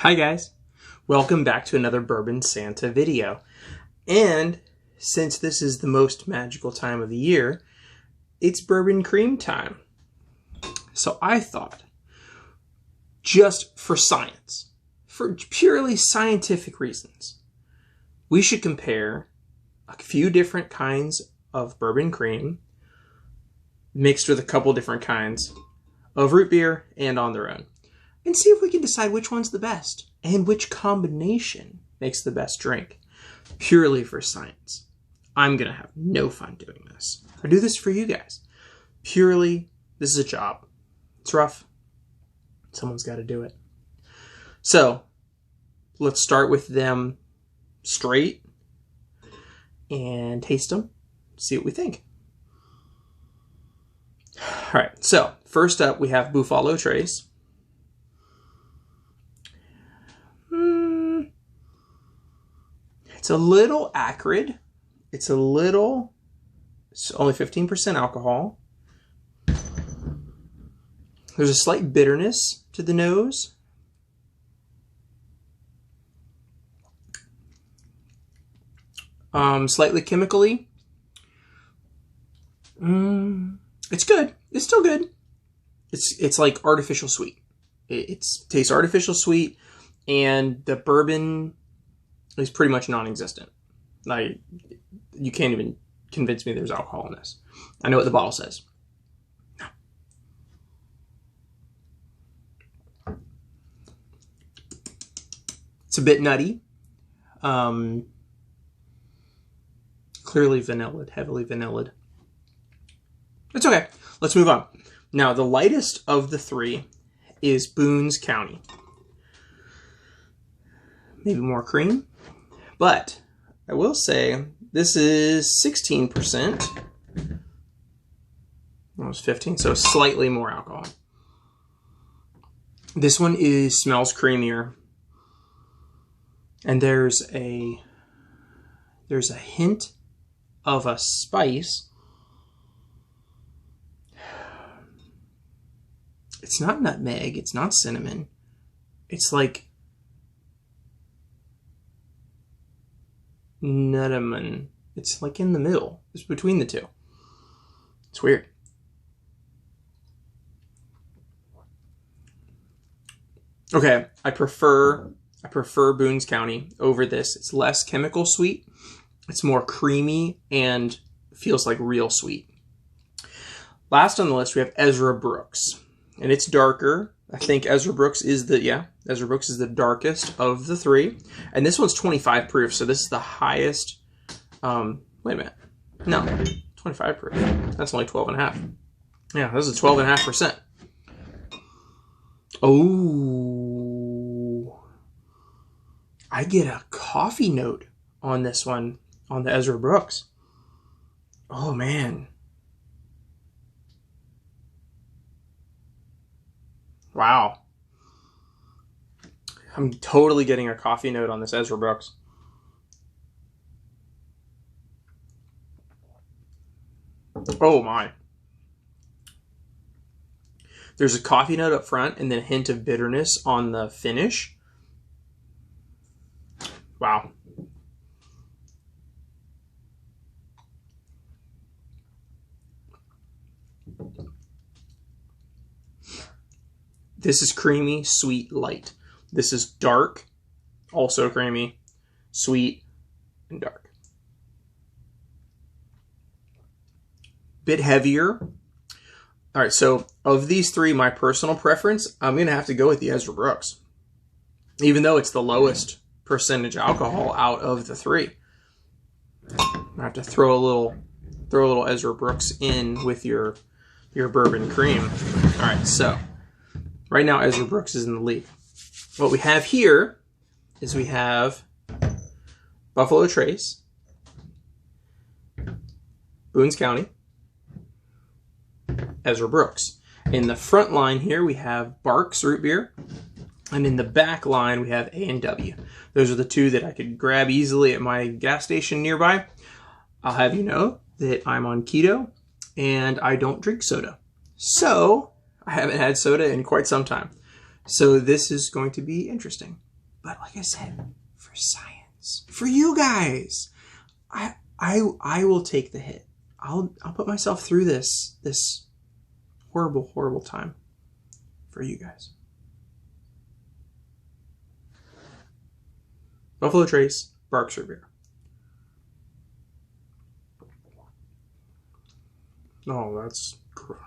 Hi guys, welcome back to another Bourbon Santa video. And since this is the most magical time of the year, it's bourbon cream time. So I thought, just for science, for purely scientific reasons, we should compare a few different kinds of bourbon cream mixed with a couple different kinds of root beer and on their own, and see if we can decide which one's the best and which combination makes the best drink, purely for science. I'm going to have no fun doing this. I do this for you guys. Purely, this is a job. It's rough. Someone's got to do it. So, let's start with them straight and taste them, see what we think. All right, so first up we have Buffalo Trace. It's a little acrid. It's only 15% alcohol. There's a slight bitterness to the nose. Slightly chemically. It's good. It's still good. It's like artificial sweet. It tastes artificial sweet, and the bourbon is pretty much non-existent. Like, you can't even convince me there's alcohol in this. I know what the bottle says. It's a bit nutty. Clearly vanilled, heavily vanilled. It's okay. Let's move on. Now, the lightest of the three is Boone's County. Maybe more cream. But I will say this is 16%. Almost 15, so slightly more alcohol. This one smells creamier. And there's a hint of a spice. It's not nutmeg, it's not cinnamon. It's like nutmeg. It's like in the middle. It's between the two. It's weird. Okay, I prefer Boone's County over this. It's less chemical sweet. It's more creamy and feels like real sweet. Last on the list, we have Ezra Brooks. And it's darker. I think Ezra Brooks is the darkest of the three. And this one's 25 proof, so this is the highest. Wait a minute. No, 25 proof. That's only 12.5. Yeah, this is 12.5%. Oh. I get a coffee note on this one, on the Ezra Brooks. Oh, man. Wow. I'm totally getting a coffee note on this Ezra Brooks. Oh my. There's a coffee note up front and then a hint of bitterness on the finish. Wow. This is creamy, sweet, light. This is dark, also creamy, sweet, and dark. Bit heavier. All right, so of these three, my personal preference, I'm going to have to go with the Ezra Brooks. Even though it's the lowest percentage alcohol out of the three. I have to throw a little Ezra Brooks in with your bourbon cream. All right, so right now, Ezra Brooks is in the lead. What we have here is we have Buffalo Trace, Boone's County, Ezra Brooks. In the front line here, we have Barks Root Beer. And in the back line, we have A&W. Those are the two that I could grab easily at my gas station nearby. I'll have you know that I'm on keto and I don't drink soda. So I haven't had soda in quite some time. So this is going to be interesting. But like I said, for science, for you guys, I will take the hit. I'll put myself through this horrible, horrible time for you guys. Buffalo Trace, Barq's Root Beer. Oh, that's...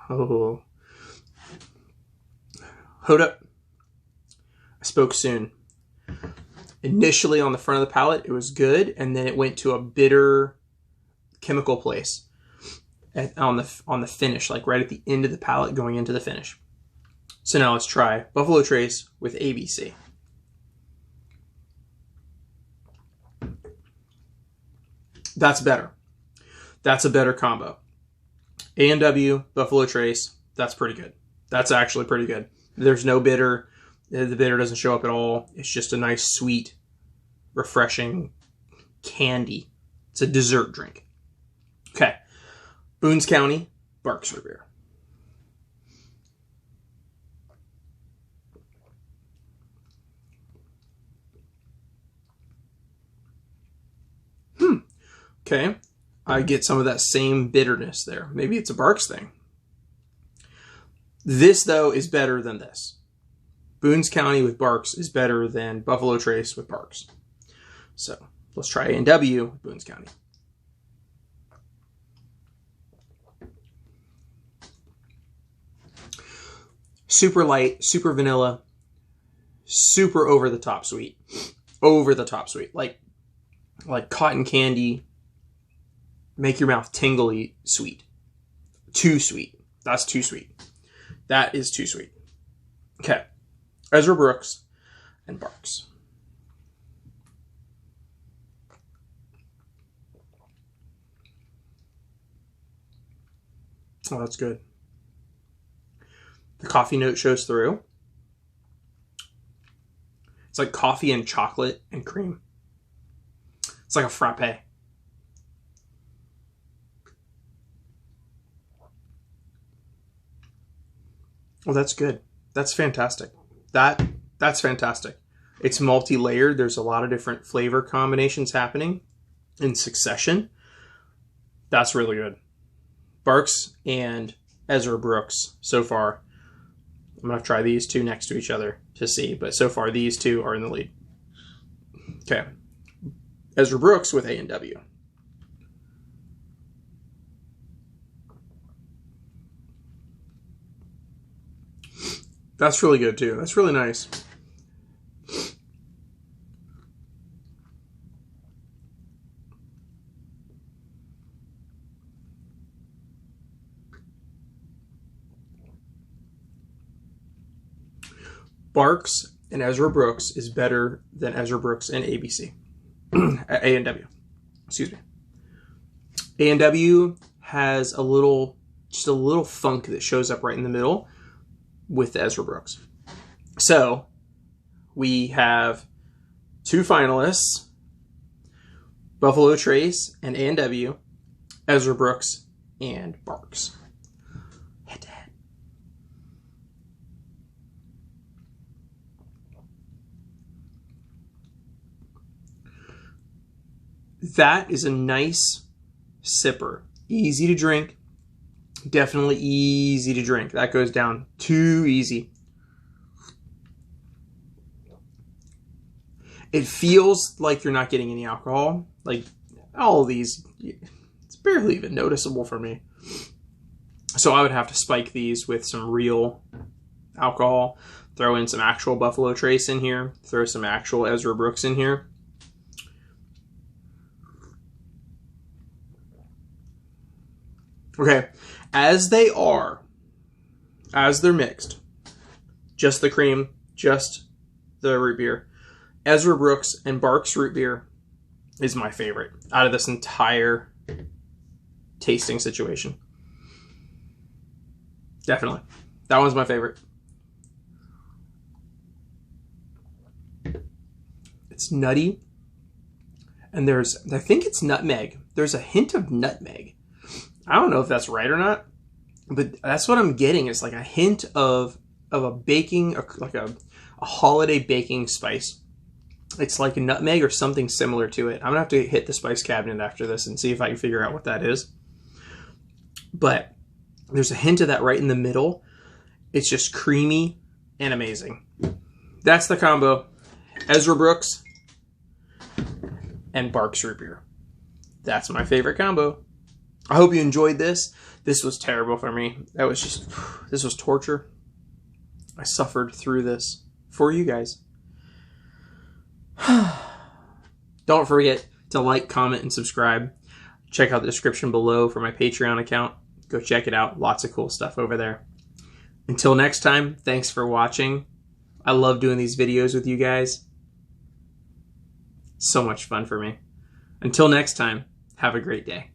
Oh. Hold up. I spoke soon. Initially on the front of the palate, it was good, and then it went to a bitter chemical place on the finish, like right at the end of the palate going into the finish. So now let's try Buffalo Trace with ABC. That's better. That's a better combo. A&W, Buffalo Trace, that's pretty good. That's actually pretty good. There's no bitter. The bitter doesn't show up at all. It's just a nice, sweet, refreshing candy. It's a dessert drink. Okay. Boones County, Barq's Root Beer. Okay. I get some of that same bitterness there. Maybe it's a Barq's thing. This, though, is better than this. Boones County with Barq's is better than Buffalo Trace with Barq's. So, let's try A&W with Boones County. Super light, super vanilla, super over-the-top sweet. Over-the-top sweet. Like cotton candy. Make your mouth tingly sweet. Too sweet. That's too sweet. That is too sweet. Okay. Ezra Brooks and Barq's. Oh, that's good. The coffee note shows through. It's like coffee and chocolate and cream. It's like a frappe. Oh, that's good. That's fantastic. That's fantastic. It's multi-layered. There's a lot of different flavor combinations happening in succession. That's really good. Barq's and Ezra Brooks so far. I'm going to try these two next to each other to see, but so far these two are in the lead. Okay. Ezra Brooks with A&W. That's really good too. That's really nice. Barq's and Ezra Brooks is better than Ezra Brooks and ABC. A&W. Excuse me. A&W has just a little funk that shows up right in the middle with the Ezra Brooks. So we have two finalists, Buffalo Trace and A&W, Ezra Brooks and Barq's. Head to head. That is a nice sipper. Easy to drink. Definitely easy to drink. That goes down too easy. It feels like you're not getting any alcohol. Like all of these, it's barely even noticeable for me. So I would have to spike these with some real alcohol. Throw in some actual Buffalo Trace in here. Throw some actual Ezra Brooks in here. Okay, as they're mixed, just the cream, just the root beer, Ezra Brooks and Barq's root beer is my favorite out of this entire tasting situation. Definitely. That one's my favorite. It's nutty, and I think it's nutmeg. There's a hint of nutmeg. I don't know if that's right or not, but that's what I'm getting. It's like a hint of a baking, like a holiday baking spice It's like a nutmeg or something similar to it. I'm going to have to hit the spice cabinet after this and see if I can figure out what that is. But there's a hint of that right in the middle. It's just creamy and amazing. That's the combo. Ezra Brooks and Barks Root Beer. That's my favorite combo. I hope you enjoyed this. This was terrible for me. This was torture. I suffered through this for you guys. Don't forget to like, comment, and subscribe. Check out the description below for my Patreon account. Go check it out. Lots of cool stuff over there. Until next time, thanks for watching. I love doing these videos with you guys. So much fun for me. Until next time, have a great day.